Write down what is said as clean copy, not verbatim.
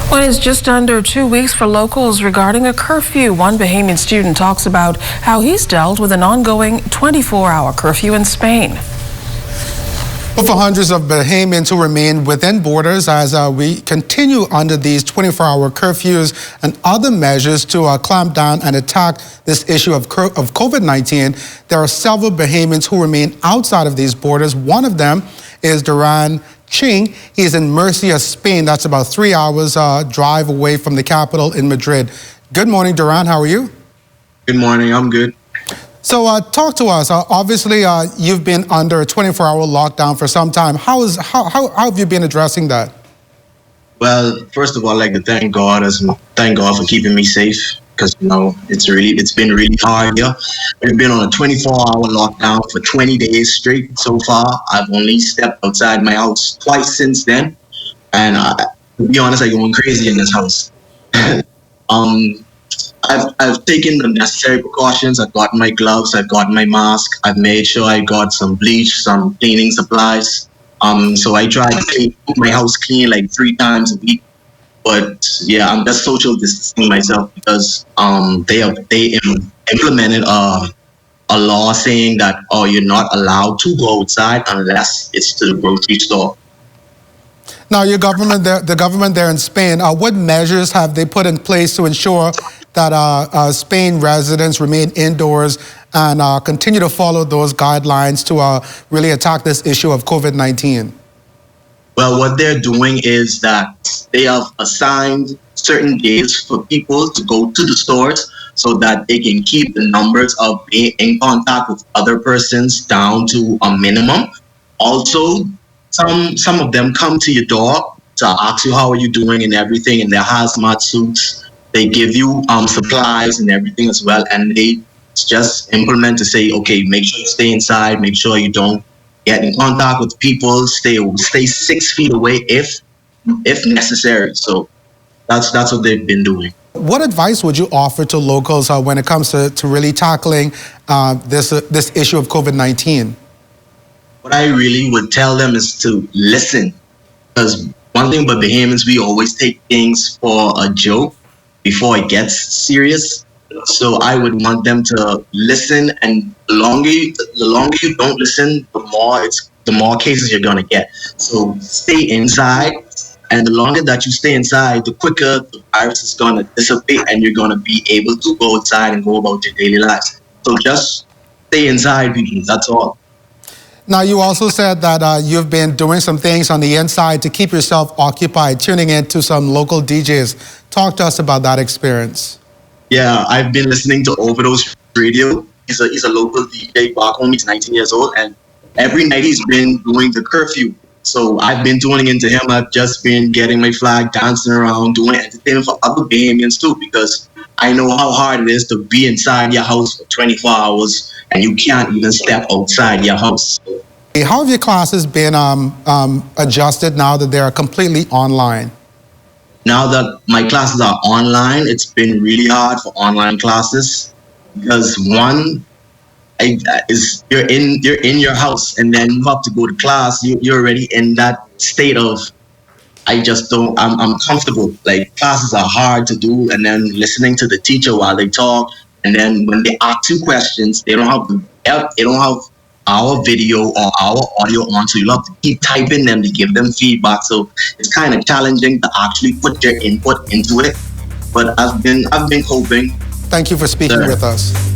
Well, it's just under 2 weeks for locals regarding a curfew. One Bahamian student talks about how he's dealt with an ongoing 24-hour curfew in Spain. Well, for hundreds of Bahamians who remain within borders as we continue under these 24-hour curfews and other measures to clamp down and attack this issue of COVID-19, there are several Bahamians who remain outside of these borders. One of them is Duran Ching. He's in Murcia, Spain. That's about 3 hours drive away from the capital in Madrid. Good morning, Duran. How are you? Good morning. I'm good. So talk to us. Obviously, you've been under a 24-hour lockdown for some time. How have you been addressing that? Well, first of all, I'd like to thank God for keeping me safe, because it's been really hard here. We've been on a 24-hour lockdown for 20 days straight so far. I've only stepped outside my house twice since then, and to be honest, I'm going crazy in this house. I've taken the necessary precautions. I've got my gloves, I've got my mask, I've made sure I got some bleach, some cleaning supplies. So I try to keep my house clean like 3 times a week. But yeah, I'm just social distancing myself because they implemented a law saying that you're not allowed to go outside unless it's to the grocery store. Now, the government there in Spain, what measures have they put in place to ensure that Spain residents remain indoors and continue to follow those guidelines to really attack this issue of COVID-19? Well, what they're doing is that they have assigned certain days for people to go to the stores so that they can keep the numbers of being in contact with other persons down to a minimum. Also, some of them come to your door to ask you how are you doing and everything in their hazmat suits. They give you supplies and everything as well, and they just implement to say, okay, make sure you stay inside, make sure you don't get in contact with people, stay 6 feet away if necessary. So that's what they've been doing. What advice would you offer to locals when it comes to really tackling this issue of COVID-19? What I really would tell them is to listen, because one thing about Bahamians, we always take things for a joke before it gets serious. So I would want them to listen, and the longer you don't listen, the more cases you're gonna get. So stay inside, and the longer that you stay inside, the quicker the virus is gonna dissipate, and you're gonna be able to go outside and go about your daily lives. So just stay inside, people. That's all. Now, you also said that you've been doing some things on the inside to keep yourself occupied, tuning into some local DJs. Talk to us about that experience. Yeah, I've been listening to Overdose Radio. He's a local DJ back home. He's 19 years old, and every night he's been doing the curfew. So I've been tuning into him. I've just been getting my flag, dancing around, doing entertainment for other Bahamians too, because I know how hard it is to be inside your house for 24 hours and you can't even step outside your house. How have your classes been adjusted now that they're completely online? Now that my classes are online, it's been really hard for online classes because one, you're in your house, and then you have to go to class. You're already in that state of I'm comfortable. Like, classes are hard to do, and then listening to the teacher while they talk, and then when they ask you questions, they don't have our video or our audio on, so you have to keep typing them to give them feedback. So it's kind of challenging to actually put your input into it. But I've been coping. Thank you for speaking with us.